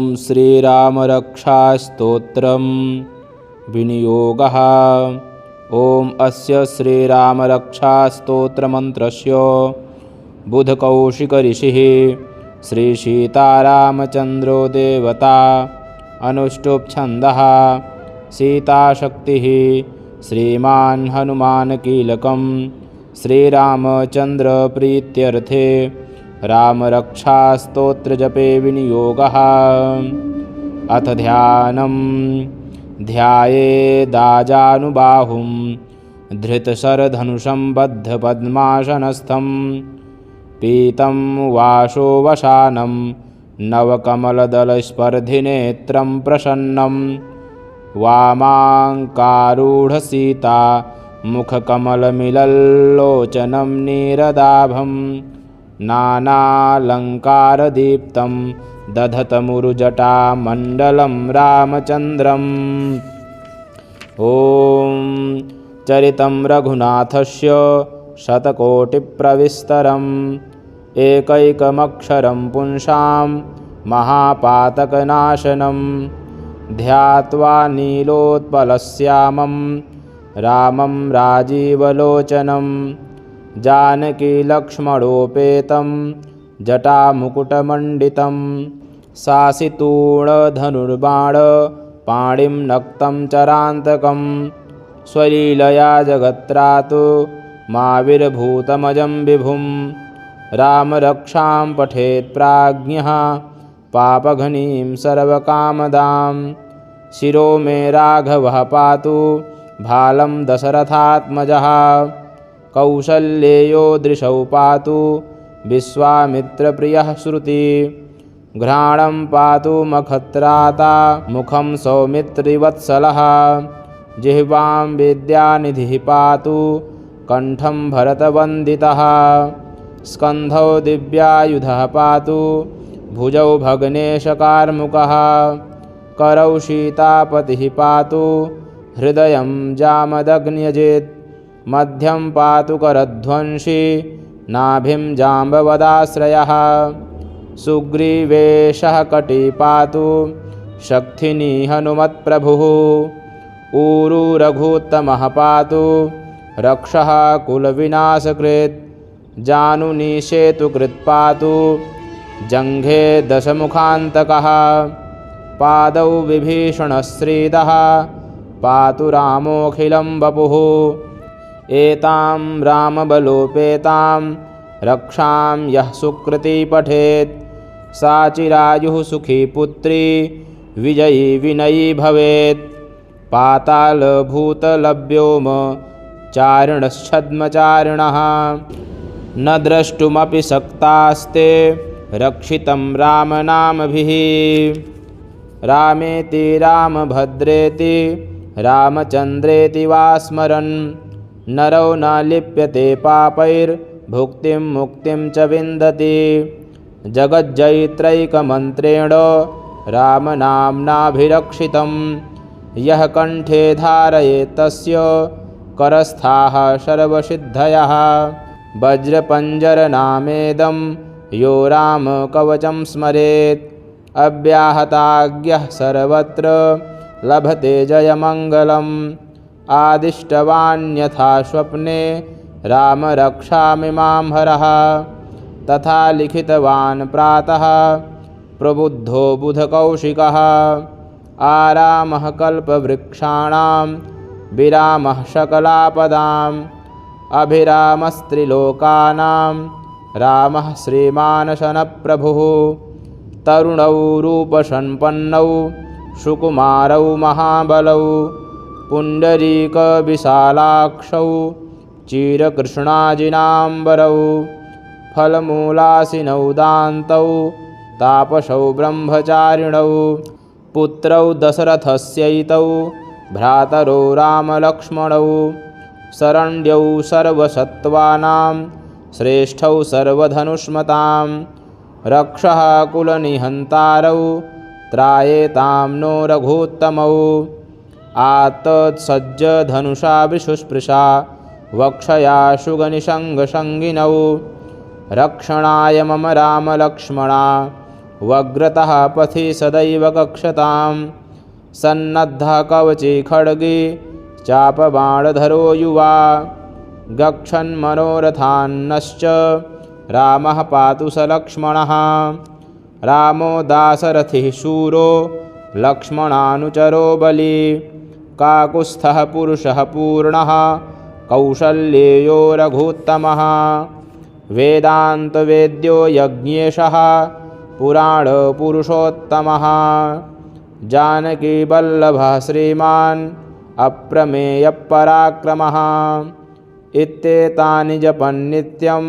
ॐ श्रीरामरक्षास्तोत्रं विनियोगः। ॐ अस्य श्रीरामरक्षास्तोत्रमन्त्रस्य बुधकौशिकऋषिः श्रीसीतारामचन्द्रो देवता अनुष्टुप्छन्दः सीताशक्तिः श्रीमान् हनुमानकीलकं श्रीरामचन्द्रप्रीत्यर्थे रामरक्षास्तोत्रजपे विनियोगः। अथ ध्यानं ध्यायेदाजानुबाहुं धृतशरधनुषं बद्धपद्मासनस्थं पीतं वासोवसानं नवकमलदलस्पर्धिनेत्रं प्रसन्नं वामाङ्कारूढसीता मुखकमलमिलल्लोचनं नीरदाभं नानालङ्कारदीप्तं दधतमुरुजटामण्डलं रामचन्द्रम्। ॐ चरितं रघुनाथस्य शतकोटिप्रविस्तरम् एकैकमक्षरं पुंसां महापातकनाशनं ध्यात्वा नीलोत्पलश्यामं रामं राजीवलोचनं जानकीलक्ष्मणोपेतं जटामुकुटमण्डितं शासितूणधनुर्बाणपाणिं नक्तं चरान्तकं स्वलीलया जगत्रातु माविर्भूतमजं विभुं रामरक्षां पठेत् प्राज्ञः पापघ्नीं सर्वकामदां शिरो मे राघवः पातु भालं दशरथात्मजः कौसल्येयो दृशौ पातु विश्वामित्रप्रियः श्रुति घ्राणं पातु मखत्राता मुखं सौमित्रिवत्सलः जिह्वां विद्यानिधिः पातु कण्ठं भरतवन्दितः स्कन्धौ दिव्यायुधः पातु भुजौ भग्नेशकार्मुकः करौ सीतापतिः पातु हृदयं जामदग्न्यजित् मध्यं पातु करध्वंसी नाभिं जाम्बवदाश्रयः सुग्रीवेशः कटी पातु शक्थिनी हनुमत्प्रभुः ऊरू रघुत्तमः पातु रक्षः कुलविनाशकृत् जानुनी सेतुकृत् पातु जङ्घे दशमुखान्तकः पादौ विभीषणश्रीदः पातु रामोऽखिलं वपुः एतां रामबलोपेतां रक्षां यः सुकृती पठेत् सा चिरायुः सुखी पुत्री विजयी विनयी भवेत् पातालभूतलव्योम चारिणश्छद्मचारिणः न द्रष्टुमपि शक्तास्ते रक्षितं रामनामभिः रामेति रामभद्रेति रामचन्द्रेति वा स्मरन् नरो न लिप्यते पापैर्भुक्तिं मुक्तिं च विन्दति जगज्जयित्रैकमन्त्रेण रामनाम्नाभिरक्षितं यः कण्ठे धारयेत् तस्य करस्थाः सर्वसिद्धयः वज्रपञ्जरनामेदं यो रामकवचं स्मरेत् अव्याहताज्ञः सर्वत्र लभते जयमङ्गलम् आदिष्टवान्यथा स्वप्ने रामरक्षामिमां हरः तथा लिखितवान् प्रातः प्रबुद्धो बुधकौशिकः आरामः कल्पवृक्षाणां विरामः सकलापदाम् अभिरामस्त्रिलोकानां रामः श्रीमानशनप्रभुः तरुणौ रूपसम्पन्नौ सुकुमारौ महाबलौ पुण्डरीकविशालाक्षौ चिरकृष्णाजिनाम्बरौ फलमूलासिनौ दान्तौ तापसौ ब्रह्मचारिणौ पुत्रौ दशरथस्यैतौ भ्रातरौ रामलक्ष्मणौ शरण्यौ सर्वसत्त्वानां श्रेष्ठौ सर्वधनुष्मतां रक्षः कुलनिहन्तारौ त्रायेतां नो रघुत्तमौ आत्तत्सज्जधनुषा विशुस्पृशा वक्षया सुगनिषङ्गसङ्गिनौ रक्षणाय मम रामलक्ष्मणा वग्रतः पथि सदैव कक्षतां सन्नद्धः कवची खड्गी चापबाणधरो युवा गच्छन्मनोरथान्नश्च रामः पातु स लक्ष्मणः रामो दाशरथिः शूरो लक्ष्मणानुचरो बली काकुत्स्थः पुरुषः पूर्णः कौशल्येयो रघुत्तमः वेदान्तवेद्यो यज्ञेशः पुराणपुरुषोत्तमः जानकीवल्लभः श्रीमान् अप्रमेयपराक्रमः इत्येतानि जपन्नित्यं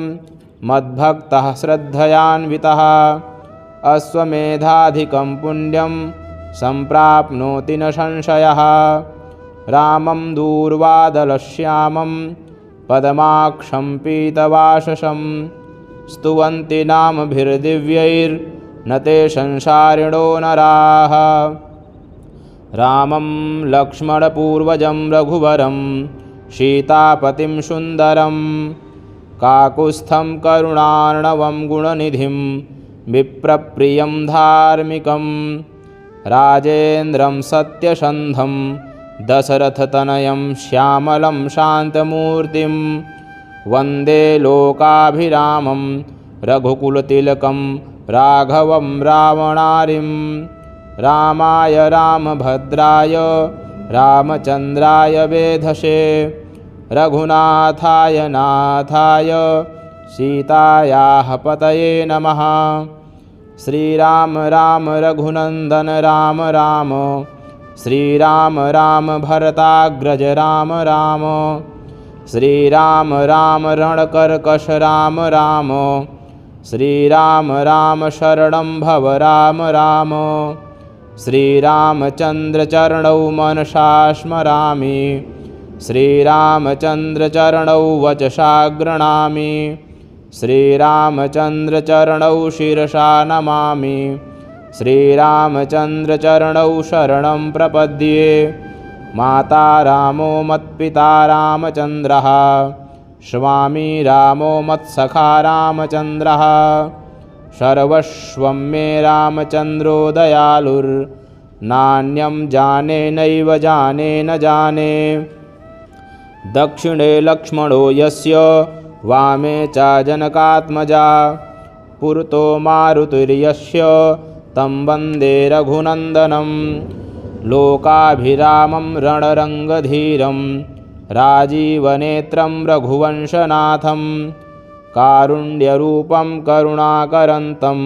मद्भक्तः श्रद्धयान्वितः अश्वमेधाधिकं पुण्यं सम्प्राप्नोति न संशयः रामं दूर्वादलश्यामं पद्माक्षं पीतवाससं स्तुवन्ति नामभिर्दिव्यैर्न ते संसारिणो नराः रामं लक्ष्मणपूर्वजं रघुवरं सीतापतिं सुन्दरं काकुत्स्थं करुणार्णवं गुणनिधिं विप्रप्रियं धार्मिकं राजेन्द्रं सत्यसन्धं दशरथतनयं श्यामलं शान्तमूर्तिं वन्दे लोकाभिरामं रघुकुलतिलकं राघवं रावणारिं रामाय रामभद्राय रामचन्द्राय वेधसे रघुनाथाय नाथाय सीतायाः पतये नमः श्रीराम राम रघुनन्दन राम राम श्रीराम राम भरताग्रज राम राम श्रीराम राम रणकर्कश राम राम श्रीराम राम शरणं भव राम राम श्रीरामचन्द्रचरणौ मनसा स्मरामि श्रीरामचन्द्रचरणौ वचसा गृह्णामि श्रीरामचन्द्रचरणौ शिरसा नमामि श्रीरामचन्द्रचरणौ शरणं प्रपद्ये माता रामो मत्पिता रामचन्द्रः स्वामी रामो मत्सखा रामचन्द्रः सर्वस्वं मे रामचन्द्रो दयालुर्नान्यं जाने नैव जाने न जाने दक्षिणे लक्ष्मणो यस्य वामे च जनकात्मजा पुरतो मारुतिर्यस्य तं वन्दे रघुनन्दनं लोकाभिरामं रणरङ्गधीरं राजीवनेत्रं रघुवंशनाथं कारुण्यरूपं करुणाकरन्तं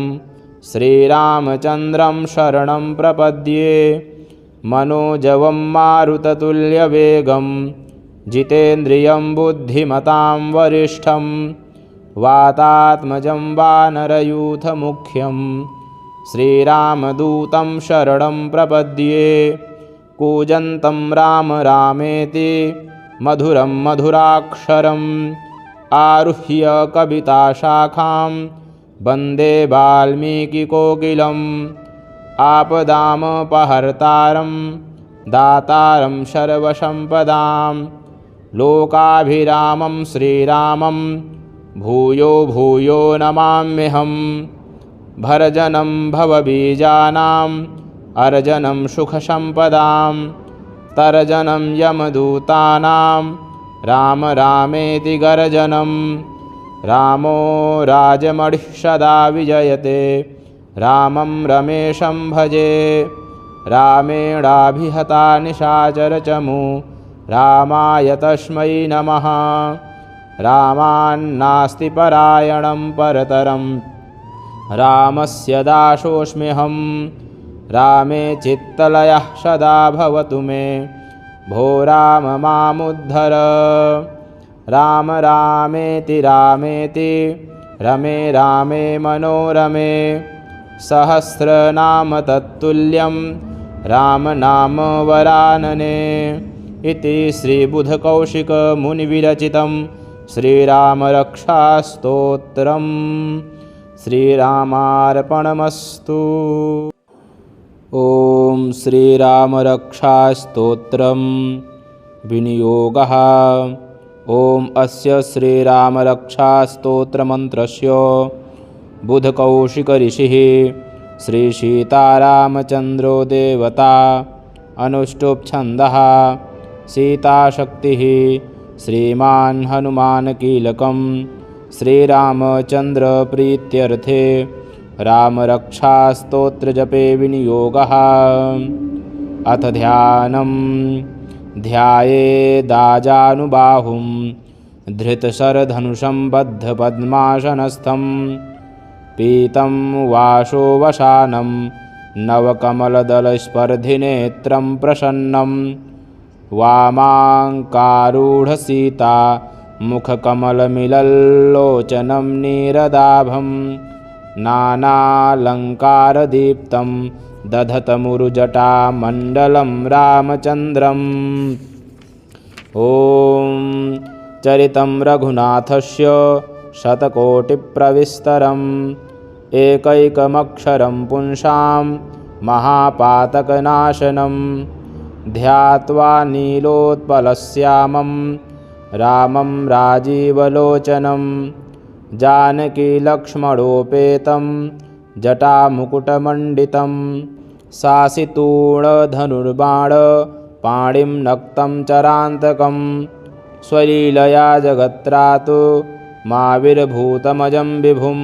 श्रीरामचन्द्रं शरणं प्रपद्ये मनोजवं मारुततुल्यवेगं जितेन्द्रियं बुद्धिमतां वरिष्ठं वातात्मजं वानरयूथमुख्यं श्रीरामदूतं शरणं प्रपद्ये कूजन्तं राम रामेति मधुरं मधुराक्षरम् आरुह्य कविताशाखां वन्दे वाल्मीकिकोकिलम् आपदामपहर्तारं दातारं सर्वसम्पदां लोकाभिरामं श्रीरामं भूयो भूयो नमाम्यहम् भर्जनं भवबीजानाम् अर्जनं सुखसम्पदां तर्जनं यमदूतानां राम रामेति गर्जनं रामो राजमणिः सदा विजयते रामं रमेशं भजे रामेणाभिहता निशाचरचमू रामाय तस्मै नमः रामान्नास्ति परायणं परतरं रामस्य दासोऽस्म्यहं रामे चित्तलयः सदा भवतु मे भो राम मामुद्धर राम रामेति रामेति रमे रामे मनोरमे सहस्रनाम तत्तुल्यं रामनाम वरानने इति श्रीबुधकौशिकमुनिविरचितं श्रीरामरक्षास्तोत्रम् श्रीरामार्पणमस्तु। ॐ श्रीरामरक्षास्तोत्रं विनियोगः। ॐ अस्य श्रीरामरक्षास्तोत्रमन्त्रस्य बुधकौशिकऋषिः श्रीसीतारामचन्द्रो देवता अनुष्टुप्छन्दः सीताशक्तिः श्रीमान् हनुमानकीलकं श्रीरामचन्द्रप्रीत्यर्थे रामरक्षास्तोत्रजपे विनियोगः। अथ ध्यानं ध्यायेदाजानुबाहुं धृतशरधनुषं बद्धपद्मासनस्थं पीतं वासोवसानं नवकमलदलस्पर्धिनेत्रं प्रसन्नं वामाङ्कारूढसीता मुखकमलमिलल्लोचनं नीरदाभं नानालङ्कारदीप्तं दधतमुरुजटामण्डलं रामचन्द्रम्। ॐ चरितं रघुनाथस्य शतकोटिप्रविस्तरम् एकैकमक्षरं पुंसां महापातकनाशनं ध्यात्वा नीलोत्पलश्यामं रामं राजीवलोचनं जानकीलक्ष्मणोपेतं जटामुकुटमण्डितं शासितूणधनुर्बाणपाणिं नक्तं चरान्तकं स्वलीलया जगत्रातु माविर्भूतमजं विभुं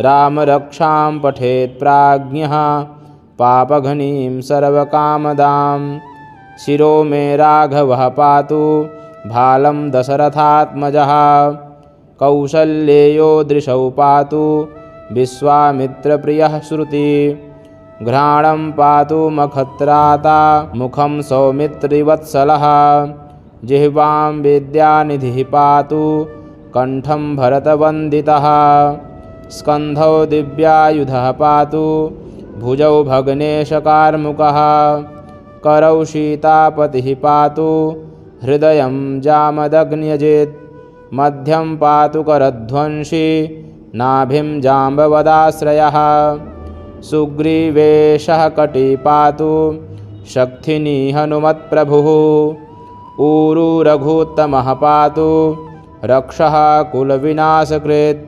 रामरक्षां पठेत् प्राज्ञः पापघ्नीं सर्वकामदां शिरो मे राघवः पातु भालं दशरथात्मजः कौसल्येयो दृशौ पातु विश्वामित्रप्रियः श्रुति घ्राणं पातु मखत्राता मुखं सौमित्रिवत्सलः जिह्वां विद्यानिधिः पातु कण्ठं भरतवन्दितः स्कन्धौ दिव्यायुधः पातु भुजौ भग्नेशकार्मुकः करौ सीतापतिः पातु हृदयं जामदग्न्यजित् मध्यं पातु करध्वंसी नाभिं जाम्बवदाश्रयः सुग्रीवेशः कटी पातु शक्थिनी हनुमत्प्रभुः ऊरु रघुत्तमः पातु रक्षः कुलविनाशकृत्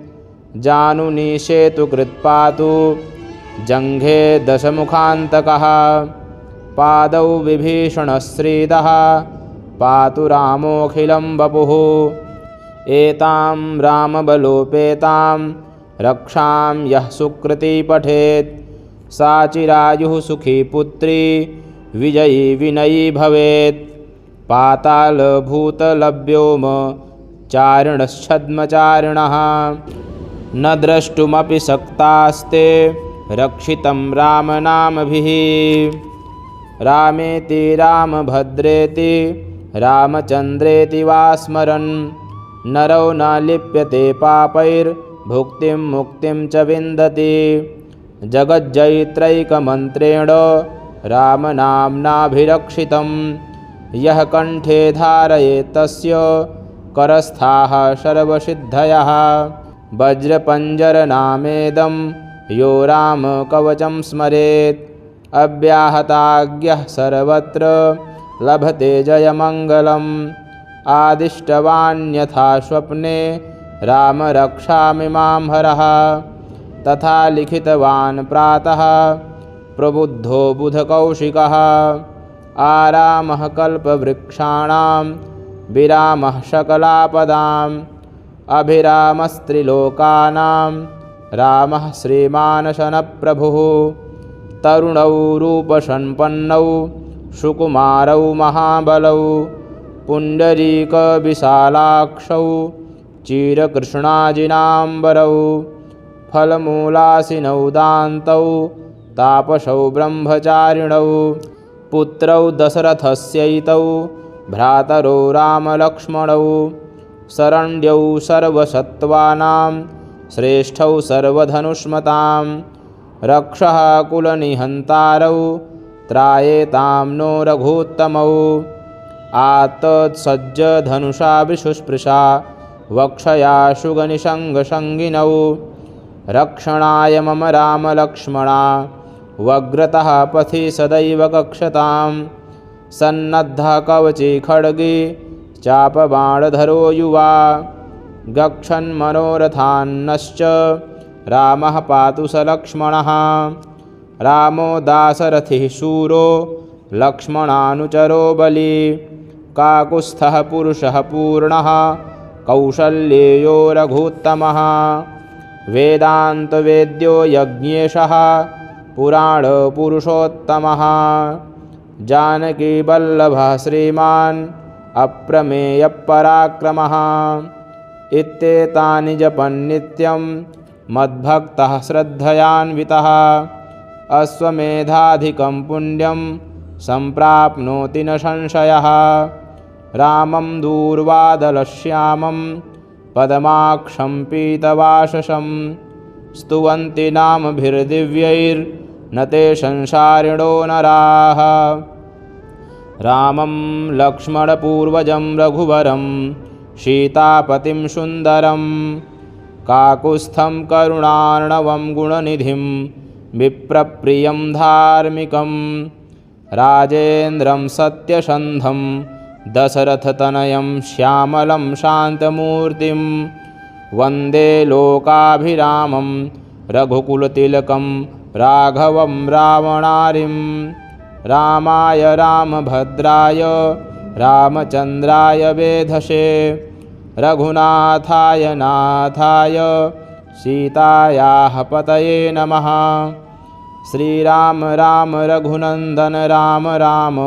जानुनी सेतुकृत् पातु जङ्घे दशमुखान्तकः पादौ विभीषणश्रीदः पातु रामोऽखिलं वपुः एतां रामबलोपेतां रक्षां यः सुकृती पठेत् सा चिरायुः सुखी पुत्री विजयी विनयी भवेत् पातालभूतलव्योम चारिणश्छद्मचारिणः न द्रष्टुमपि शक्तास्ते रक्षितं रामनामभिः रामेति रामभद्रेति रामचन्द्रेति वा स्मरन् नरो न लिप्यते पापैर्भुक्तिं मुक्तिं च विन्दति जगज्जयित्रैकमन्त्रेण रामनाम्नाभिरक्षितं यः कण्ठे धारयेत् तस्य करस्थाः सर्वसिद्धयः वज्रपञ्जरनामेदं यो रामकवचं स्मरेत् अव्याहताज्ञः सर्वत्र लभते जयमङ्गलम् आदिष्टवान्यथा स्वप्ने राम रक्षामिमां हरः तथा लिखितवान् प्रातः प्रबुद्धो बुधकौशिकः आरामः कल्पवृक्षाणां विरामः सकलापदाम् अभिरामस्त्रिलोकानां रामः श्रीमानशनप्रभुः तरुणौ रूपसम्पन्नौ सुकुमारौ महाबलौ पुण्डरीकविशालाक्षौ चिरकृष्णाजिनाम्बरौ फलमूलासिनौ दान्तौ तापसौ ब्रह्मचारिणौ पुत्रौ दशरथस्यैतौ भ्रातरौ रामलक्ष्मणौ शरण्यौ सर्वसत्त्वानां श्रेष्ठौ सर्वधनुष्मतां रक्षः कुलनिहन्तारौ त्रायेतां नो रघुत्तमौ आतत्सज्जधनुषा विशुस्पृशा वक्षया शुगनिषङ्गसङ्गिनौ रक्षणाय मम रामलक्ष्मणा वग्रतः पथि सदैव कक्षतां सन्नद्धः कवची खड्गी चापबाणधरो युवा गच्छन्मनोरथान्नश्च रामः पातु स लक्ष्मणः रामो दाशरथिः शूरो लक्ष्मणानुचरो बली काकुत्स्थः पुरुषः पूर्णः कौसल्येयो रघुत्तमः वेदान्तवेद्यो यज्ञेशः पुराणपुरुषोत्तमः जानकीवल्लभः श्रीमान् अप्रमेयपराक्रमः इत्येतानि जपन्नित्यं मद्भक्तः श्रद्धयान्वितः अश्वमेधाधिकं पुण्यं सम्प्राप्नोति न संशयः रामं दूर्वादलश्यामं पद्माक्षं पीतवाससं स्तुवन्ति नामभिर्दिव्यैर्न ते संसारिणो नराः रामं लक्ष्मणपूर्वजं रघुवरं सीतापतिं सुन्दरं काकुत्स्थं करुणार्णवं गुणनिधिं विप्रप्रियं धार्मिकं राजेन्द्रं सत्यसन्धं दशरथतनयं श्यामलं शान्तमूर्तिं वन्दे लोकाभिरामं रघुकुलतिलकं राघवं रावणारिं रामाय रामभद्राय रामचन्द्राय वेधसे रघुनाथाय नाथाय सीतायाः पतये नमः श्रीराम राम रघुनन्दन राम राम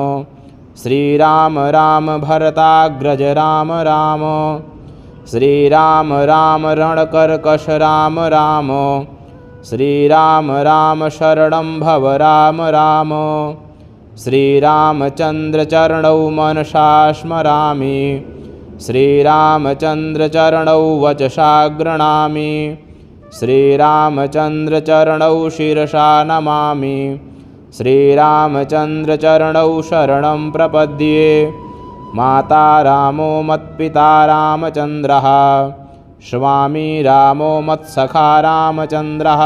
श्रीराम राम भरताग्रज राम राम श्रीराम राम रणकर्कश राम राम श्रीराम राम शरणं भव राम राम श्रीरामचन्द्रचरणौ मनसा स्मरामि श्रीरामचन्द्रचरणौ वचसा गृह्णामि श्रीरामचन्द्रचरणौ शिरसा नमामि श्रीरामचन्द्रचरणौ शरणं प्रपद्ये माता रामो मत्पिता रामचन्द्रः स्वामी रामो मत्सखा रामचन्द्रः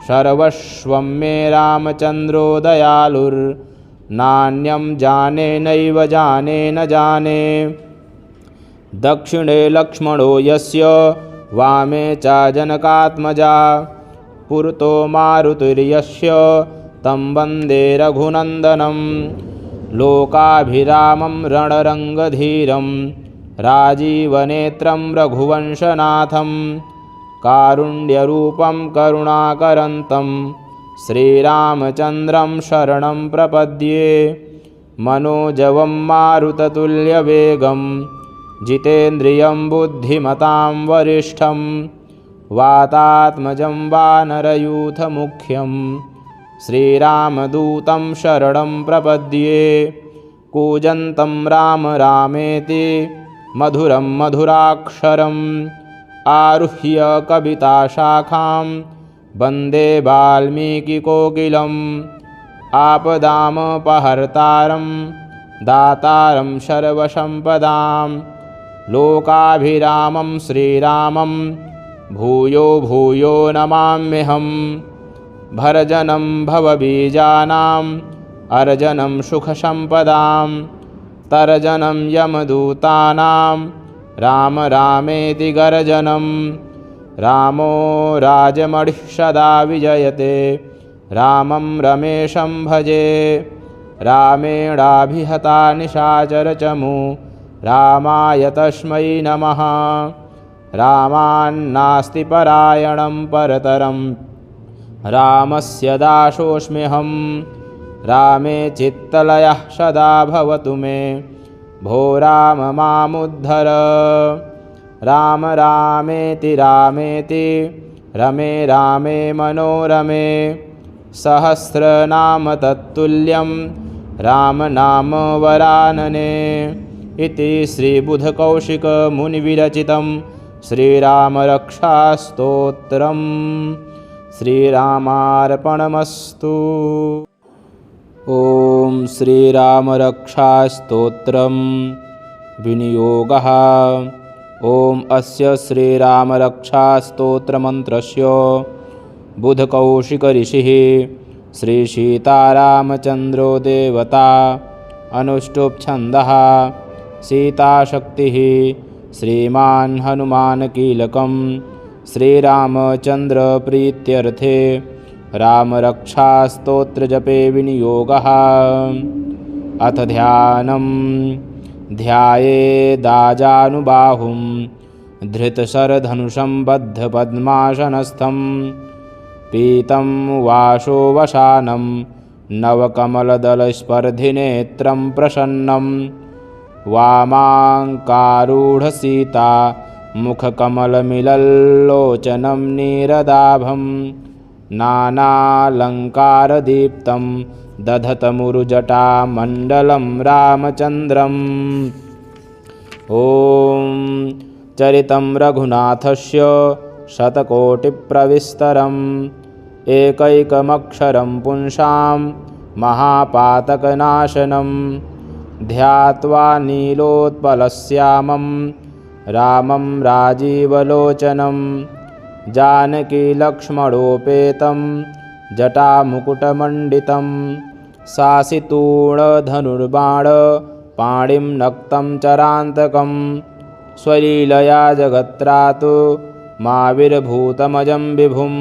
सर्वस्वं मे रामचन्द्रो दयालुर्नान्यं जाने नैव जाने न जाने दक्षिणे लक्ष्मणो यस्य वामे च जनकात्मजा पुरतो मारुतिर्यस्य तं वन्दे रघुनन्दनं लोकाभिरामं रणरङ्गधीरं राजीवनेत्रं रघुवंशनाथं कारुण्यरूपं करुणाकरन्तं श्रीरामचन्द्रं शरणं प्रपद्ये मनोजवं मारुततुल्यवेगं जितेन्द्रियं बुद्धिमतां वरिष्ठं वातात्मजं वानरयूथमुख्यं श्रीरामदूतं शरणं प्रपद्ये कूजन्तं राम रामेति मधुरं मधुराक्षरम् आरुह्य कविताशाखां वन्दे वाल्मीकिकोकिलम् आपदामपहर्तारं दातारं सर्वसम्पदां लोकाभिरामं श्रीरामं भूयो भूयो नमाम्यहं भरजनं भवबीजानाम् अर्जनं सुखसम्पदां तर्जनं यमदूतानां राम रामेति गर्जनं रामो राजमणिः सदा विजयते रामं रमेशं भजे रामेणाभिहता निशाचरचमू रामाय तस्मै नमः रामान्नास्ति परायणं परतरं रामस्य दासोऽस्म्यहं रामे चित्तलयः सदा भवतु मे भो राम मामुद्धर राम रामेति रामेति रमे रामे मनोरमे सहस्रनाम तत्तुल्यं रामनाम वरानने इति श्रीबुधकौशिकमुनिविरचितं श्रीरामरक्षास्तोत्रम् श्रीरामार्पणमस्तु। ॐ श्रीरामरक्षास्तोत्रं विनियोगः। ॐ अस्य श्रीरामरक्षास्तोत्रमन्त्रस्य बुधकौशिकऋषिः श्रीसीतारामचन्द्रो देवता अनुष्टुप्छन्दः सीताशक्तिः श्रीमान् हनुमान् कीलकं श्रीरामचन्द्रप्रीत्यर्थे रामरक्षास्तोत्रजपे विनियोगः। अथ ध्यानं ध्यायेदाजानुबाहुं धृतशरधनुषं बद्धपद्मासनस्थं पीतं वासोवसानं नवकमलदलस्पर्धिनेत्रं प्रसन्नं वामाङ्कारूढसीता मुखकमलमिलल्लोचनं नीरदाभं नानालङ्कारदीप्तं दधतमुरुजटामण्डलं रामचन्द्रम्। ॐ चरितं रघुनाथस्य शतकोटिप्रविस्तरम् एकैकमक्षरं पुंसां महापातकनाशनं ध्यात्वा नीलोत्पलश्यामं रामं राजीवलोचनं जानकीलक्ष्मणोपेतं जटामुकुटमण्डितं शासितूणधनुर्बाणपाणिं नक्तं चरान्तकं स्वलीलया जगत्रातु माविर्भूतमजं विभुं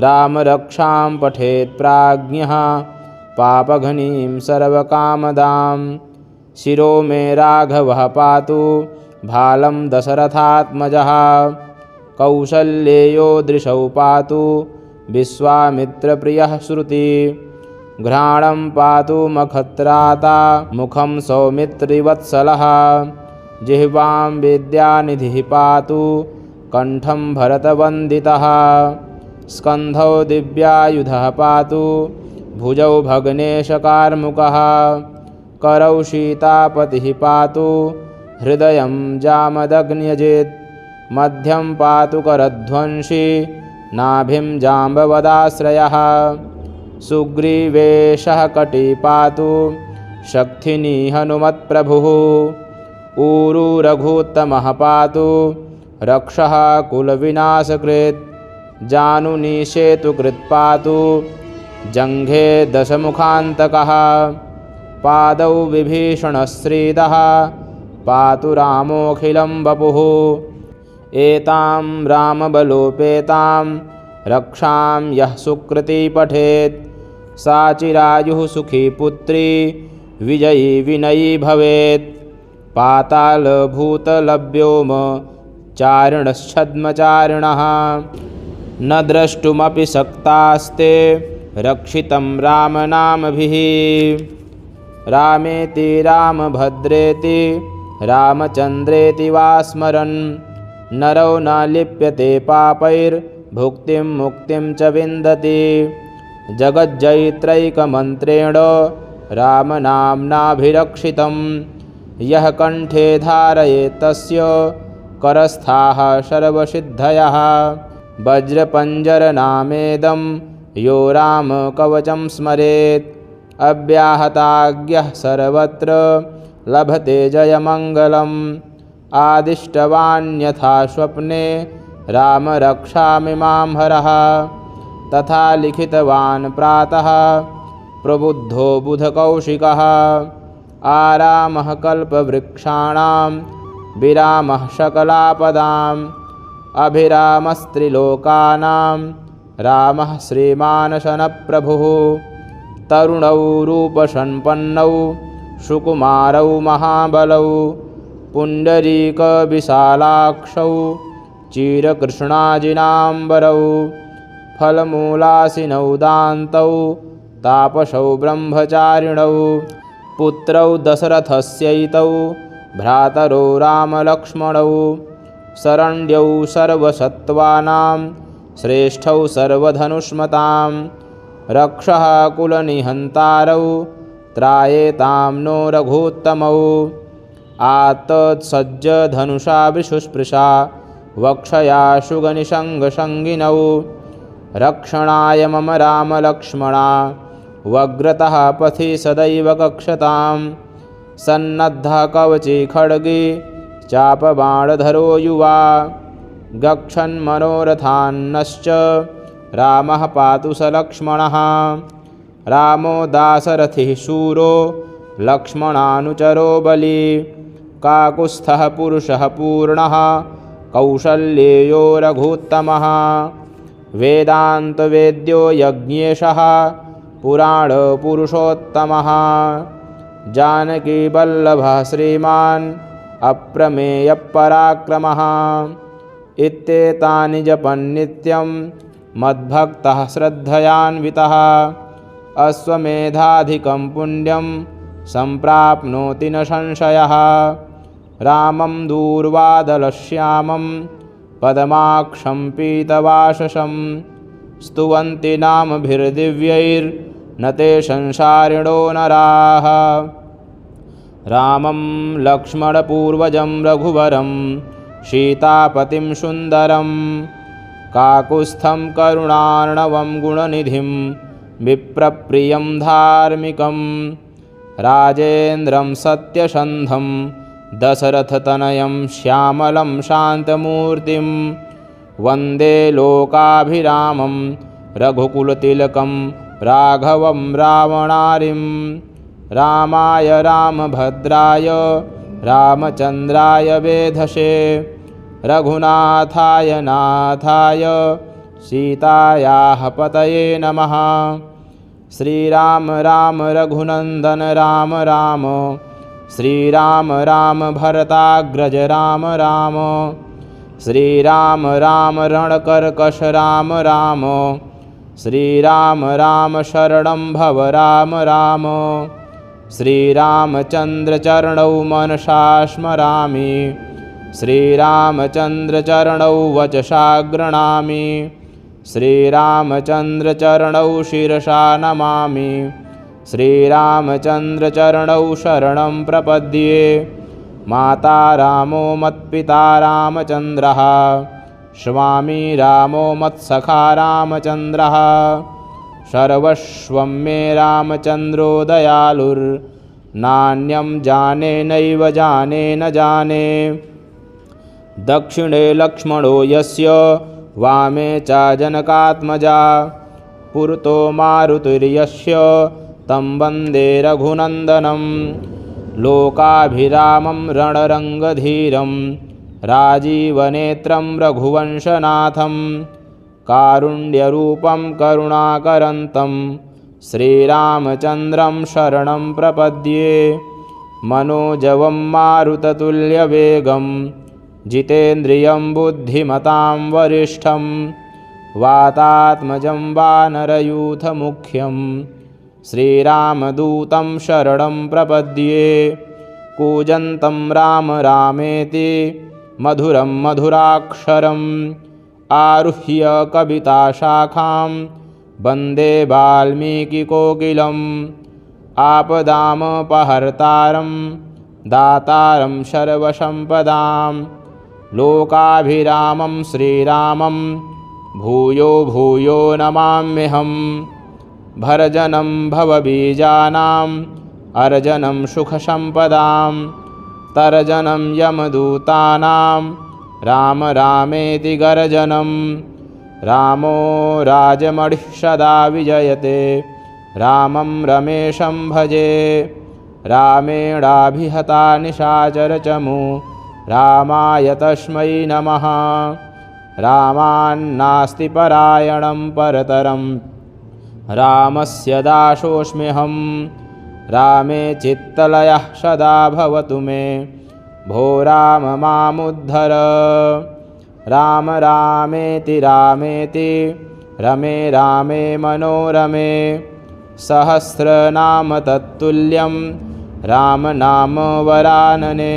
रामरक्षां पठेत् प्राज्ञः पापघ्नीं सर्वकामदां शिरो मे राघवः पातु भालं दशरथात्मजः कौसल्येयो दृशौ पातु विश्वामित्रप्रियः श्रुति घ्राणं पातु मखत्राता मुखं सौमित्रिवत्सलः जिह्वां विद्यानिधिः पातु कण्ठं भरतवन्दितः स्कन्धौ दिव्यायुधः पातु भुजौ भग्नेशकार्मुकः करौ सीतापतिः पातु हृदयं जामदग्न्यजित् मध्यं पातु करध्वंसी नाभिं जाम्बवदाश्रयः सुग्रीवेशः कटी पातु शक्थिनी हनुमत्प्रभुः ऊरू रघुत्तमः पातु रक्षः कुलविनाशकृत् जानुनी सेतुकृत् पातु जङ्घे दशमुखान्तकः पादौ विभीषणश्रीदः पातु रामोऽखिलं वपुः एतां रामबलोपेतां रक्षां यः सुकृती पठेत् सा चिरायुः सुखी पुत्री विजयी विनयी भवेत् पातालभूतलव्योम चारिणश्छद्मचारिणः न द्रष्टुमपि शक्तास्ते रक्षितं रामनामभिः रामेति रामभद्रेति रामचन्द्रेति वा स्मरन् नरो न लिप्यते पापैर्भुक्तिं मुक्तिं च विन्दति जगज्जयित्रैकमन्त्रेण रामनाम्नाभिरक्षितं यः कण्ठे धारयेत् तस्य करस्थाः सर्वसिद्धयः वज्रपञ्जरनामेदं यो रामकवचं स्मरेत् अव्याहताज्ञः सर्वत्र लभते जयमङ्गलम् आदिष्टवान्यथा स्वप्ने राम रक्षामि मां हरः तथा लिखितवान् प्रातः प्रबुद्धो बुधकौशिकः आरामः कल्पवृक्षाणां विरामः सकलापदाम् अभिरामस्त्रिलोकानां रामः श्रीमानशनप्रभुः तरुणौ रूपसम्पन्नौ सुकुमारौ महाबलौ पुण्डरीकविशालाक्षौ चिरकृष्णाजिनाम्बरौ फलमूलासिनौ दान्तौ तापसौ ब्रह्मचारिणौ पुत्रौ दशरथस्यैतौ भ्रातरौ रामलक्ष्मणौ शरण्यौ सर्वसत्त्वानां श्रेष्ठौ सर्वधनुष्मतां रक्षः कुलनिहन्तारौ त्रायेतां नो रघुत्तमौ आतत्सज्जधनुषा विशुस्पृशा वक्षया शुगनिषङ्गसङ्गिनौ रक्षणाय मम रामलक्ष्मणा वग्रतः पथि सदैव कक्षतां सन्नद्धः कवची खड्गी चापबाणधरो युवा गच्छन्मनोरथान्नश्च रामः पातु स लक्ष्मणः रामो दाशरथिः शूरो लक्ष्मणानुचरो बली काकुत्स्थः पुरुषः पूर्णः कौसल्येयो रघुत्तमः वेदान्तवेद्यो यज्ञेशः पुराणपुरुषोत्तमः जानकीवल्लभः श्रीमान् अप्रमेयपराक्रमः इत्येतानि जपन्नित्यं मद्भक्तः श्रद्धयान्वितः अश्वमेधाधिकं पुण्यं सम्प्राप्नोति न संशयः। रामं दूर्वादलश्यामं पद्माक्षं पीतवाससं स्तुवन्ति नामभिर्दिव्यैर्न ते संसारिणो नराः। रामं लक्ष्मणपूर्वजं रघुवरं सीतापतिं सुन्दरं काकुत्स्थं करुणार्णवं गुणनिधिं विप्रप्रियं धार्मिकं राजेन्द्रं सत्यसन्धं दशरथतनयं श्यामलं शान्तमूर्तिं वन्दे लोकाभिरामं रघुकुलतिलकं राघवं रावणारिं। रामाय रामभद्राय रामचन्द्राय वेधसे रघुनाथाय नाथाय सीतायाः पतये नमः। श्रीराम राम रघुनन्दन राम राम श्रीराम राम भरताग्रज राम राम श्रीराम राम रणकर्कश राम राम श्रीराम राम शरणं भव राम राम श्रीरामचन्द्रचरणौ मनसा स्मरामि श्रीरामचन्द्रचरणौ वचसा गृह्णामि श्रीरामचन्द्रचरणौ शिरसा नमामि श्रीरामचन्द्रचरणौ शरणं प्रपद्ये। माता रामो मत्पिता रामचन्द्रः स्वामी रामो मत्सखा रामचन्द्रः सर्वस्वं मे रामचन्द्रो दयालुर्नान्यं जाने नैव जाने न जाने। दक्षिणे लक्ष्मणो यस्य वामे च जनकात्मजा पुरतो मारुतिर्यस्य तं वन्दे रघुनन्दनं। लोकाभिरामं रणरङ्गधीरं राजीवनेत्रं रघुवंशनाथं कारुण्यरूपं करुणाकरन्तं श्रीरामचन्द्रं शरणं प्रपद्ये। मनोजवं मारुततुल्यवेगं जितेन्द्रियं बुद्धिमतां वरिष्ठं वातात्मजं वानरयूथमुख्यं श्रीरामदूतं शरणं प्रपद्ये। कूजन्तं राम रामेति मधुरं मधुराक्षरम् आरुह्य कविताशाखां वन्दे वाल्मीकिकोकिलम्। आपदामपहर्तारं दातारं सर्वसम्पदां लोकाभिरामं श्रीरामं भूयो भूयो नमाम्यहम्। भर्जनं भवबीजानाम् अर्जनं सुखसम्पदां तर्जनं यमदूतानां राम रामेति गर्जनं। रामो राजमणिः सदा विजयते रामं रमेशं भजे। रामेणाभिहता निशाचरचमू रामाय तस्मै नमः। रामान्नास्ति परायणं परतरं रामस्य दासोऽस्म्यहं। रामे चित्तलयः सदा भवतु मे भो राम मामुद्धर। राम रामेति रामेति रमे रामे मनोरमे सहस्रनाम तत्तुल्यं रामनाम वरानने।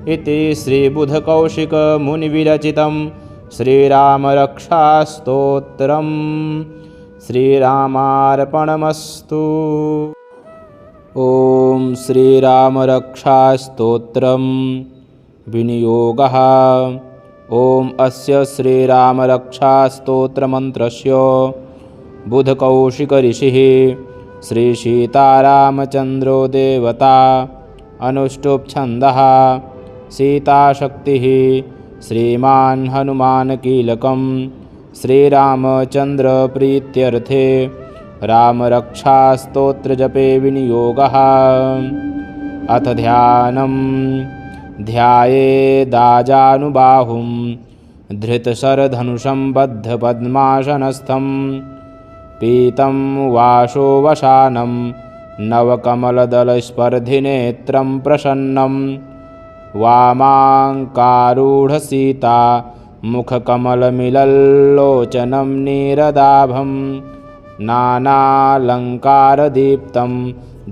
इति श्रीबुधकौशिकमुनिविरचितं श्रीरामरक्षास्तोत्रम्। श्रीरामार्पणमस्तु। ॐ श्रीरामरक्षास्तोत्रं विनियोगः। ॐ अस्य श्रीरामरक्षास्तोत्रमन्त्रस्य बुधकौशिकऋषिः श्रीसीतारामचन्द्रो देवता अनुष्टुप्छन्दः सीताशक्तिः श्रीमान् हनुमानकीलकं श्रीरामचन्द्रप्रीत्यर्थे रामरक्षास्तोत्रजपे विनियोगः। अथ ध्यानं ध्यायेदाजानुबाहुं धृतशरधनुषं बद्धपद्मासनस्थं पीतं वासोवसानं नवकमलदलस्पर्धिनेत्रं प्रसन्नं वामाङ्कारूढसीता मुखकमलमिलल्लोचनं नीरदाभं नानालङ्कारदीप्तं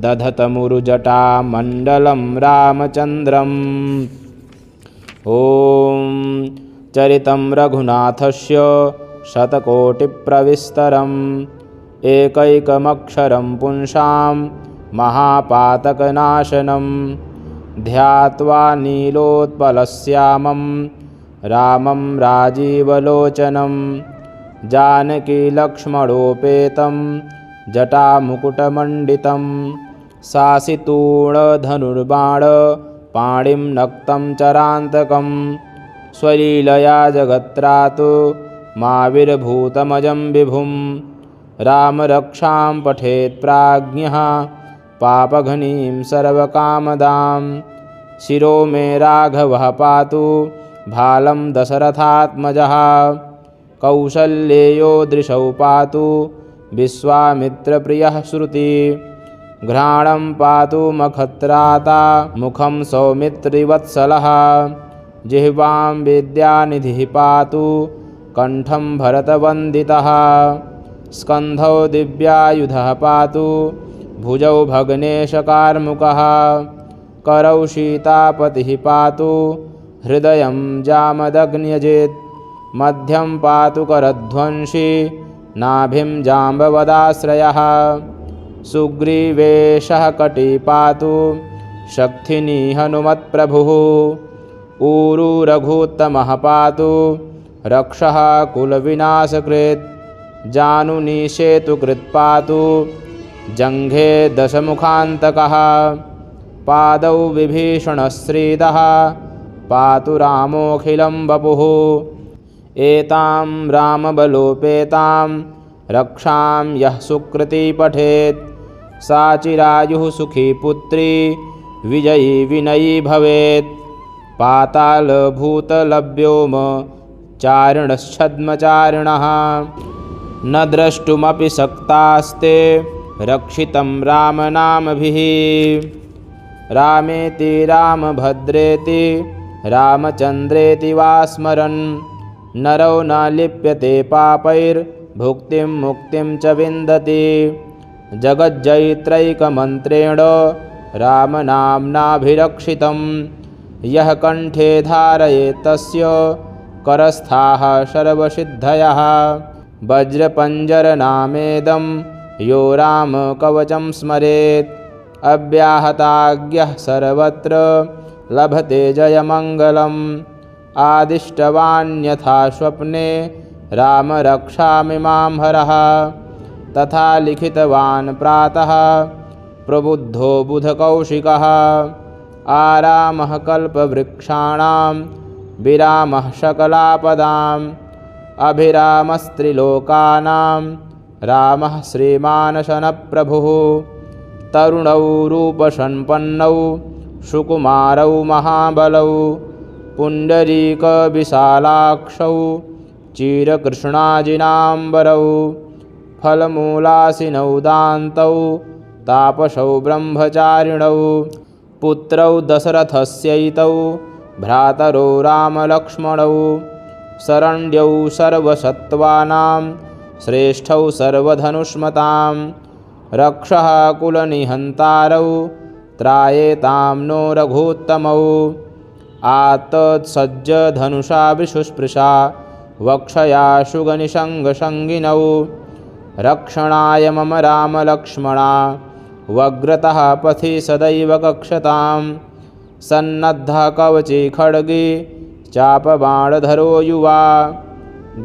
दधतमुरुजटामण्डलं रामचन्द्रम्। ॐ चरितं रघुनाथस्य शतकोटिप्रविस्तरम् एकैकमक्षरं पुंसां महापातकनाशनं ध्यात्वा नीलोत्पलश्यामं रामं राजीवलोचनं जानकीलक्ष्मणोपेतं जटामुकुटमण्डितं शासितूणधनुर्बाणपाणिं नक्तं चरान्तकं स्वलीलया जगत्रातु माविर्भूतमजं विभुं रामरक्षां पठेत् प्राज्ञः पापघ्नीं सर्वकामदां शिरो मे राघवः पातु भालं दशरथात्मजः कौसल्येयो दृशौ पातु विश्वामित्रप्रियः श्रुति घ्राणं पातु मखत्राता मुखं सौमित्रिवत्सलः जिह्वां विद्यानिधिः पातु कण्ठं भरतवन्दितः स्कन्धौ दिव्यायुधः पातु भुजौ भग्नेशकार्मुकः करौ सीतापतिः पातु हृदयं जामदग्न्यजित् मध्यं पातु करध्वंसी नाभिं जाम्बवदाश्रयः सुग्रीवेशः कटी पातु शक्थिनी हनुमत्प्रभुः ऊरू रघुत्तमः पातु रक्षः कुलविनाशकृत् जानुनी सेतुकृत् पातु जङ्घे दशमुखान्तकः पादौ विभीषणश्रीदः पातु रामोऽखिलं वपुः एतां रामबलोपेतां रक्षां यः सुकृती पठेत् सा चिरायुः सुखी पुत्री विजयी विनयी भवेत् पातालभूतलव्योम चारिणश्छद्मचारिणः न द्रष्टुमपि शक्तास्ते रक्षितं रामनामभिः रामेति रामभद्रेति रामचन्द्रेति वा स्मरन् नरो न लिप्यते पापैर्भुक्तिं मुक्तिं च विन्दति जगज्जयित्रैकमन्त्रेण रामनाम्नाभिरक्षितं यः कण्ठे धारयेत् तस्य करस्थाः सर्वसिद्धयः वज्रपञ्जरनामेदं यो रामकवचं स्मरेत् अव्याहताज्ञः सर्वत्र लभते जयमङ्गलम् आदिष्टवान्यथा स्वप्ने राम रक्षामि मां हरः तथा लिखितवान् प्रातः प्रबुद्धो बुधकौशिकः आरामः कल्पवृक्षाणां विरामः सकलापदाम् अभिरामस्त्रिलोकानां रामः श्रीमानशनप्रभुः तरुणौ रूपसम्पन्नौ सुकुमारौ महाबलौ पुण्डरीकविशालाक्षौ चिरकृष्णाजिनाम्बरौ फलमूलासिनौ दान्तौ तापसौ ब्रह्मचारिणौ पुत्रौ दशरथस्यैतौ भ्रातरौ रामलक्ष्मणौ शरण्यौ सर्वसत्त्वानां श्रेष्ठौ सर्वधनुष्मतां रक्षः कुलनिहन्तारौ त्रायेतां नो रघुत्तमौ आत्तत्सज्जधनुषा विशुस्पृशा वक्षया शुगनिषङ्गसङ्गिनौ रक्षणाय मम रामलक्ष्मणा वग्रतः पथि सदैव कक्षतां सन्नद्धः कवची खड्गी चापबाणधरो युवा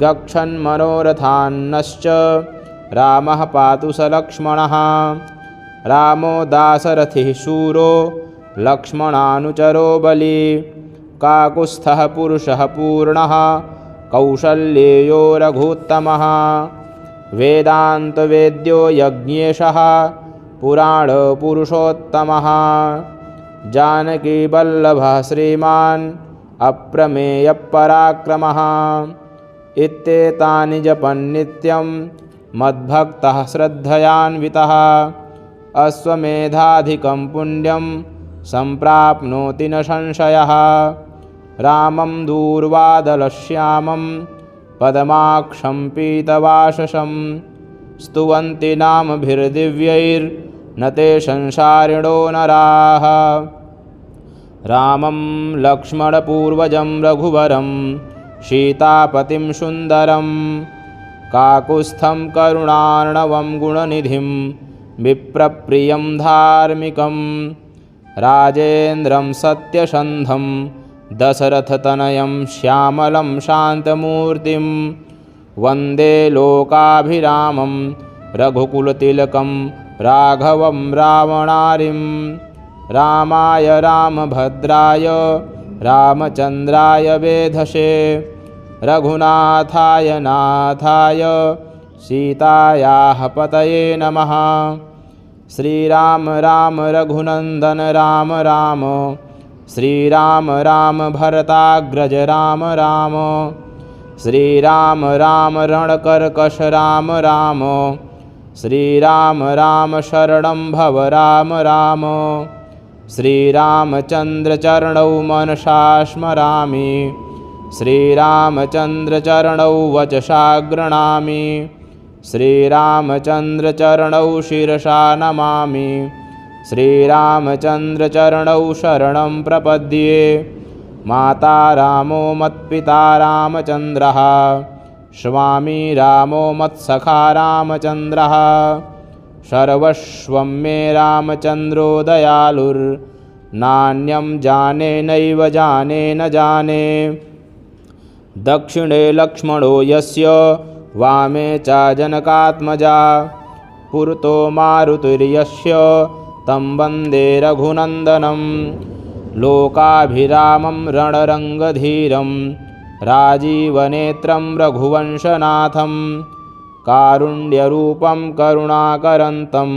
गच्छन्मनोरथान्नश्च रामः पातु स लक्ष्मणः रामो दाशरथिः शूरो लक्ष्मणानुचरो बली काकुत्स्थः पुरुषः पूर्णः कौसल्येयो रघुत्तमः वेदान्तवेद्यो यज्ञेशः पुराणपुरुषोत्तमः जानकीवल्लभः श्रीमान् अप्रमेयपराक्रमः इत्येतानि जपन्नित्यं मद्भक्तः श्रद्धयान्वितः अश्वमेधाधिकं पुण्यं सम्प्राप्नोति न संशयः। रामं दूर्वादलश्यामं पद्माक्षं पीतवाससं स्तुवन्ति नामभिर्दिव्यैर्न ते संसारिणो नराः। रामं लक्ष्मणपूर्वजं रघुवरं सीतापतिं सुन्दरं काकुत्स्थं करुणार्णवं गुणनिधिं विप्रप्रियं धार्मिकं राजेन्द्रं सत्यसन्धं दशरथतनयं श्यामलं शान्तमूर्तिं वन्दे लोकाभिरामं रघुकुलतिलकं राघवं रावणारिं। रामाय रामभद्राय रामचन्द्राय वेधसे रघुनाथाय नाथाय सीतायाः पतये नमः। श्रीराम राम रघुनन्दन राम राम श्रीराम राम भरताग्रज राम राम श्रीराम राम रणकर्कश राम राम श्रीराम राम शरणं भव राम राम श्रीरामचन्द्रचरणौ मनसा स्मरामि श्रीरामचन्द्रचरणौ वचसा गृह्णामि श्रीरामचन्द्रचरणौ शिरसा नमामि श्रीरामचन्द्रचरणौ शरणं प्रपद्ये। माता रामो मत्पिता रामचन्द्रः स्वामी रामो मत्सखा रामचन्द्रः सर्वस्वं मे रामचन्द्रो दयालुर्नान्यं जाने नैव जाने न जाने। दक्षिणे लक्ष्मणो यस्य वामे च जनकात्मजा पुरतो मारुतिर्यस्य तं वन्दे रघुनन्दनं लोकाभिरामं रणरङ्गधीरं राजीवनेत्रं रघुवंशनाथं कारुण्यरूपं करुणाकरन्तं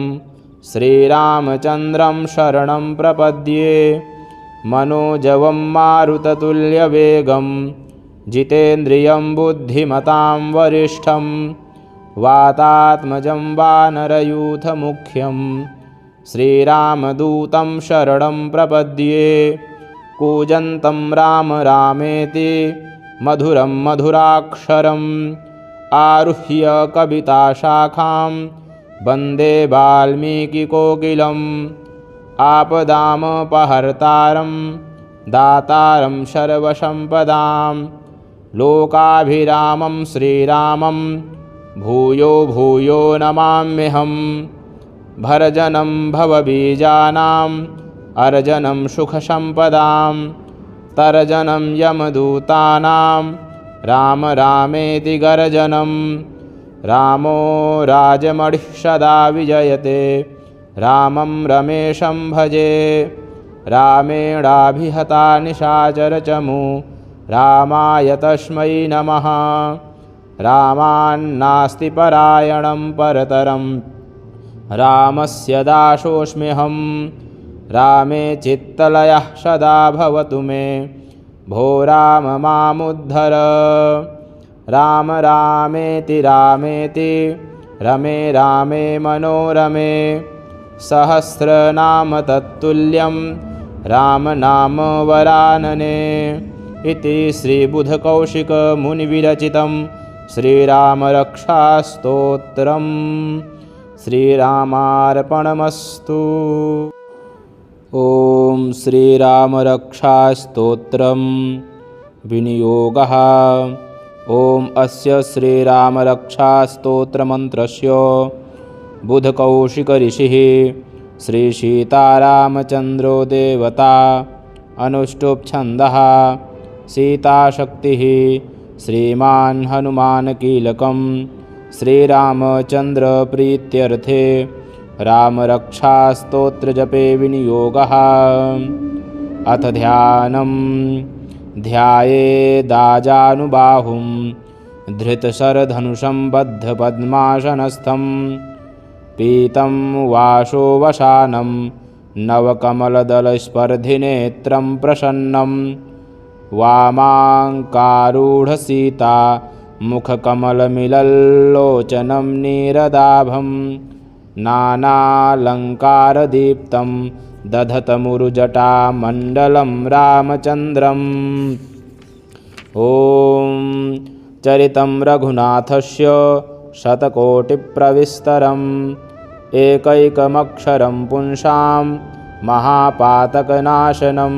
श्रीरामचन्द्रं शरणं प्रपद्ये। मनोजवं मारुततुल्यवेगं जितेन्द्रियं बुद्धिमतां वरिष्ठं वातात्मजं वानरयूथमुख्यं श्रीरामदूतं शरणं प्रपद्ये। कूजन्तं राम रामेति मधुरं मधुराक्षरम् आरुह्य कविताशाखां वन्दे वाल्मीकिकोकिलम् आपदामपहर्तारं दातारं सर्वसम्पदां लोकाभिरामं श्रीरामं भूयो भूयो नमाम्यहं। भर्जनं भवबीजानाम् अर्जनं सुखसम्पदां तर्जनं यमदूतानां राम रामेति गर्जनं। रामो राजमणिः सदा विजयते रामं रमेशं भजे। रामेणाभिहता निशाचरचमू रामाय तस्मै नमः। रामान्नास्ति परायणं परतरं रामस्य दासोऽस्म्यहं। रामे चित्तलयः सदा भवतु मे भो राम मामुद्धर। राम रामेति रामेति रमे रामे मनोरमे सहस्रनाम तत्तुल्यं रामनाम वरानने। इति श्रीबुधकौशिकमुनिविरचितं श्रीरामरक्षास्तोत्रम्। श्रीरामार्पणमस्तु। ॐ श्रीरामरक्षास्तोत्रं विनियोगः। ॐ अस्य श्रीरामरक्षास्तोत्रमन्त्रस्य बुधकौशिकऋषिः श्रीसीतारामचन्द्रो देवता अनुष्टुप्छन्दः सीताशक्तिः श्रीमान् हनुमानकीलकं श्रीरामचन्द्रप्रीत्यर्थे रामरक्षास्तोत्रजपे विनियोगः। अथ ध्यानं ध्यायेदाजानुबाहुं धृतशरधनुषं बद्धपद्मासनस्थं पीतं वासोवसानं नवकमलदलस्पर्धिनेत्रं प्रसन्नं वामाङ्कारूढसीता मुखकमलमिलल्लोचनं नीरदाभं नानालङ्कारदीप्तं दधतमुरुजटामण्डलं रामचन्द्रम्। ॐ चरितं रघुनाथस्य शतकोटिप्रविस्तरम् एकैकमक्षरं पुंसां महापातकनाशनं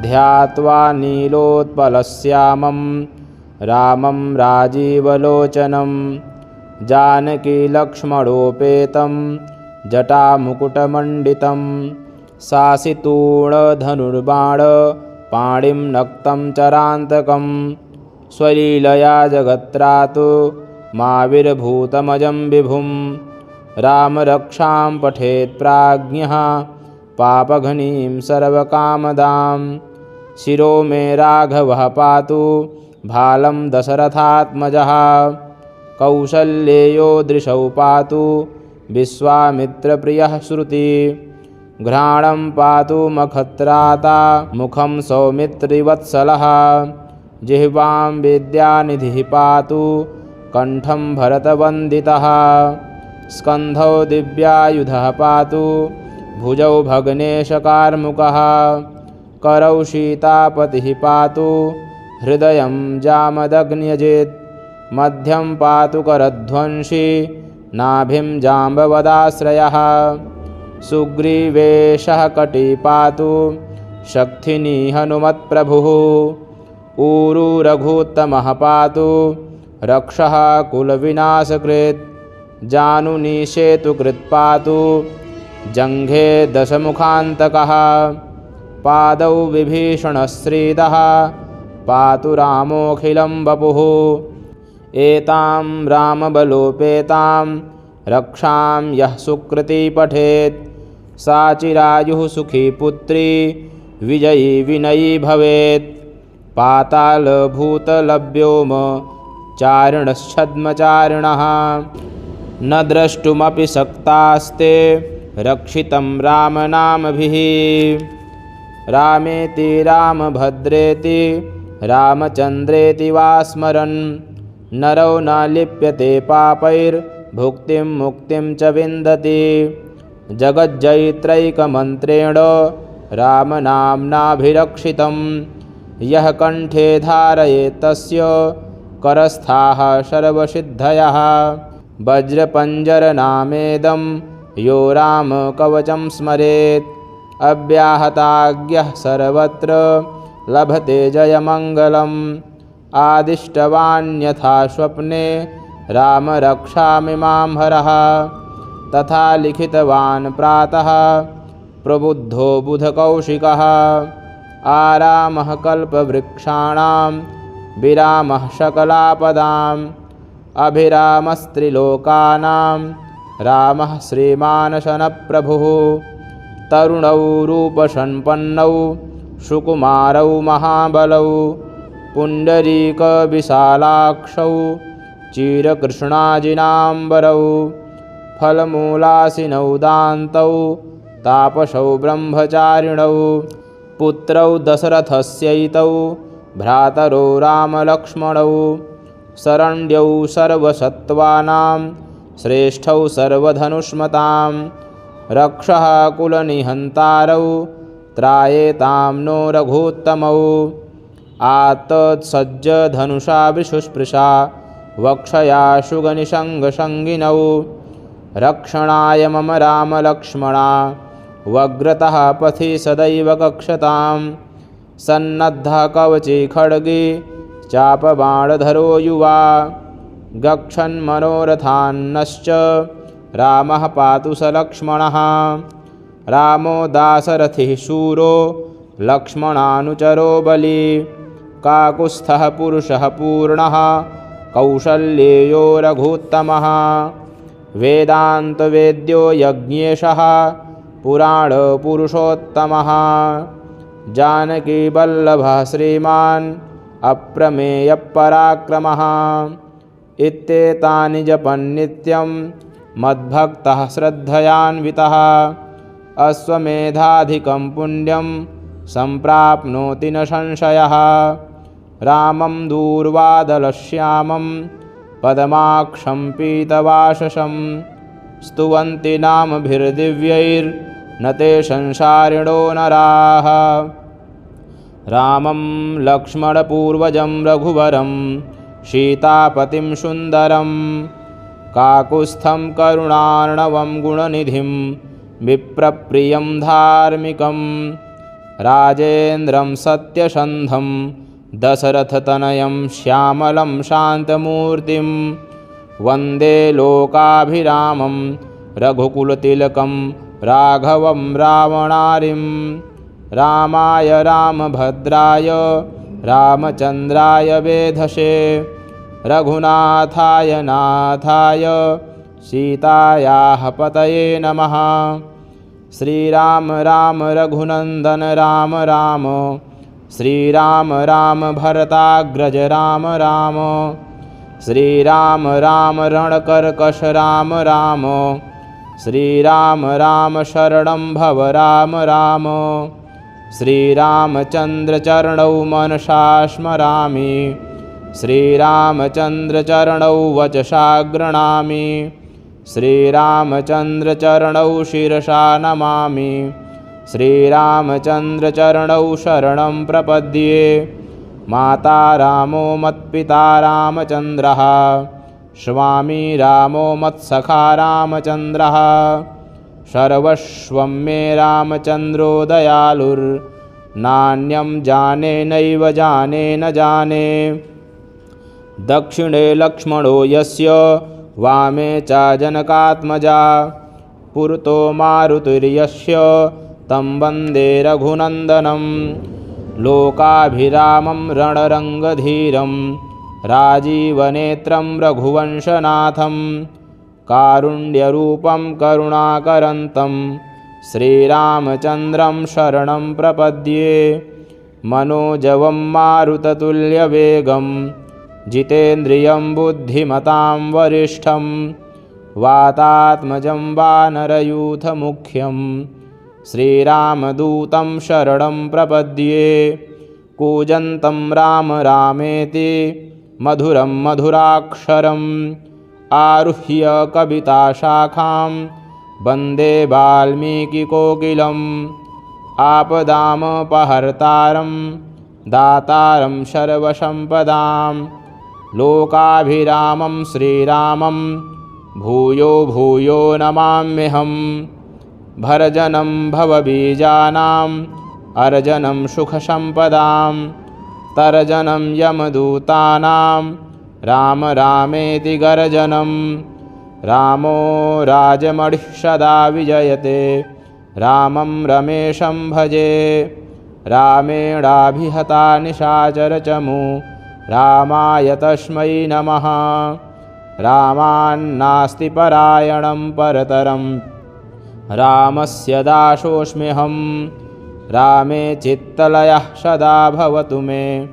ध्यात्वा नीलोत्पलश्यामं रामं राजीवलोचनं जानकीलक्ष्मणोपेतं जटामुकुटमण्डितं सासितूणधनुर्बाणपाणिं नक्तं चरान्तकं स्वलीलया जगत्रातु माविर्भूतमजं विभुं रामरक्षां पठेत् प्राज्ञः पापघ्नीं सर्वकामदां शिरो मे राघवः पातु भालं दशरथात्मजः कौसल्येयो दृशौ पातु विश्वामित्रप्रियः श्रुति घ्राणं पातु मखत्राता मुखं सौमित्रिवत्सलः जिह्वां विद्यानिधिः पातु कण्ठं भरतवन्दितः स्कन्धौ दिव्यायुधः पातु भुजौ भग्नेशकार्मुकः करौ सीतापतिः पातु हृदयं जामदग्न्यजित् मध्यं पातु करध्वंसी नाभिं जाम्बवदाश्रयः सुग्रीवेशः कटी पातु शक्थिनी हनुमत्प्रभुः ऊरू रघुत्तमः पातु रक्षः कुलविनाशकृत् जानुनी सेतुकृत् पातु जङ्घे दशमुखान्तकः पादौ विभीषणश्रीदः पातु रामोऽखिलं वपुः एतां रामबलोपेतां रक्षां यः सुकृती पठेत् सा चिरायुः सुखी पुत्री विजयी विनयी भवेत् पातालभूतलव्योम चारिणश्छद्मचारिणः न द्रष्टुमपि शक्तास्ते रक्षितं रामनामभिः रामेति रामभद्रेति रामचन्द्रेति वा स्मरन् नरो न लिप्यते पापैर्भुक्तिं मुक्तिं च विन्दति जगज्जयित्रैकमन्त्रेण रामनाम्नाभिरक्षितं यः कण्ठे धारयेत् तस्य करस्थाः सर्वसिद्धयः वज्रपञ्जरनामेदं यो रामकवचं स्मरेत् अव्याहताज्ञः सर्वत्र लभते जयमङ्गलम् आदिष्टवान्यथा स्वप्ने राम रक्षामि मां हरः तथा लिखितवान् प्रातः प्रबुद्धो बुधकौशिकः आरामः कल्पवृक्षाणां विरामः सकलापदाम् अभिरामस्त्रिलोकानां रामः श्रीमानशनप्रभुः तरुणौ रूपसम्पन्नौ सुकुमारौ महाबलौ पुण्डरीकविशालाक्षौ चिरकृष्णाजिनाम्बरौ फलमूलासिनौ दान्तौ तापसौ ब्रह्मचारिणौ पुत्रौ दशरथस्यैतौ भ्रातरौ रामलक्ष्मणौ शरण्यौ सर्वसत्त्वानां श्रेष्ठौ सर्वधनुष्मतां रक्षः कुलनिहन्तारौ त्रायेतां नो रघुत्तमौ आत्तत्सज्ज धनुषा वृषुस्पृशा वक्षया शुगनिषङ्गसङ्गिनौ रक्षणाय मम रामलक्ष्मणा वग्रतः पथि सदैव कक्षतां सन्नद्धः कवची खड्गी चापबाणधरो युवा गच्छन्मनोरथान्नश्च रामः पातु स लक्ष्मणः रामो दाशरथिः शूरो लक्ष्मणानुचरो बली काकुत्स्थः पुरुषः पूर्णः कौसल्येयो रघुत्तमः वेदान्तवेद्यो यज्ञेशः पुराणपुरुषोत्तमः जानकीवल्लभः श्रीमान् अप्रमेयपराक्रमः इत्येतानि जपन्नित्यं मद्भक्तः श्रद्धयान्वितः अश्वमेधाधिकं पुण्यं सम्प्राप्नोति न संशयः। रामं दूर्वादलश्यामं पद्माक्षं पीतवाससं स्तुवन्ति नामभिर्दिव्यैर्न ते संसारिणो नराः। रामं लक्ष्मणपूर्वजं रघुवरं सीतापतिं सुन्दरं काकुत्स्थं करुणार्णवं गुणनिधिं विप्रप्रियं धार्मिकं राजेन्द्रं सत्यसन्धं दशरथतनयं श्यामलं शान्तमूर्तिं वन्दे लोकाभिरामं रघुकुलतिलकं राघवं रावणारिं। रामाय रामभद्राय रामचन्द्राय वेधसे रघुनाथाय नाथाय सीतायाः पतये नमः। श्रीराम राम रघुनन्दन राम राम श्रीराम राम भरताग्रज राम राम श्रीराम राम रणकर्कश राम राम श्रीराम राम शरणं भव राम राम। श्रीरामचन्द्रचरणौ मनसा स्मरामि श्रीरामचन्द्रचरणौ वचसा गृह्णामि श्रीरामचन्द्रचरणौ शिरसा नमामि श्रीरामचन्द्रचरणौ शरणं प्रपद्ये। माता रामो मत्पिता रामचन्द्रः स्वामी रामो मत्सखा रामचन्द्रः सर्वस्वं मे रामचन्द्रो दयालुर्नान्यं जाने नैव जाने न जाने। दक्षिणे लक्ष्मणो यस्य वामे च जनकात्मजा पुरतो मारुतिर्यस्य तं वन्दे रघुनन्दनं। लोकाभिरामं रणरङ्गधीरं राजीवनेत्रं रघुवंशनाथं कारुण्यरूपं करुणाकरन्तं श्रीरामचन्द्रं शरणं प्रपद्ये। मनोजवं मारुततुल्यवेगं जितेन्द्रियं बुद्धिमतां वरिष्ठं वातात्मजं वानरयूथमुख्यं श्रीरामदूतं शरणं प्रपद्ये। कूजन्तं राम रामेति मधुरं मधुराक्षरम् आरुह्य कविताशाखां वन्दे वाल्मीकिकोकिलम्। आपदामपहर्तारं दातारं सर्वसम्पदां लोकाभिरामं श्रीरामं भूयो भूयो नमाम्यहम्। भर्जनं भवबीजानाम् अर्जनं सुखसम्पदां तर्जनं यमदूतानां राम रामेति गर्जनं। रामो राजमणिः सदा विजयते रामं रमेशं भजे। रामेणाभिहता निशाचरचमू रामाय तस्मै नमः। रामान्नास्ति परायणं परतरं रामस्य दासोऽस्म्यहम्। रामे चित्तलयः सदा भवतु मे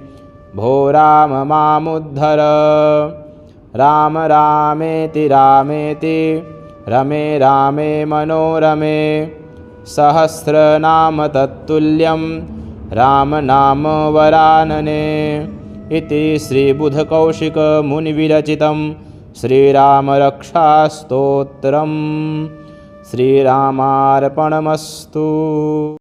भो राम मामुद्धर। राम रामेति रामेति रमे रामे मनोरमे सहस्रनाम तत्तुल्यं राम नाम वरानने। इति श्रीबुधकौशिकमुनिविरचितं श्रीरामरक्षास्तोत्रम्। श्रीरामार्पणमस्तु।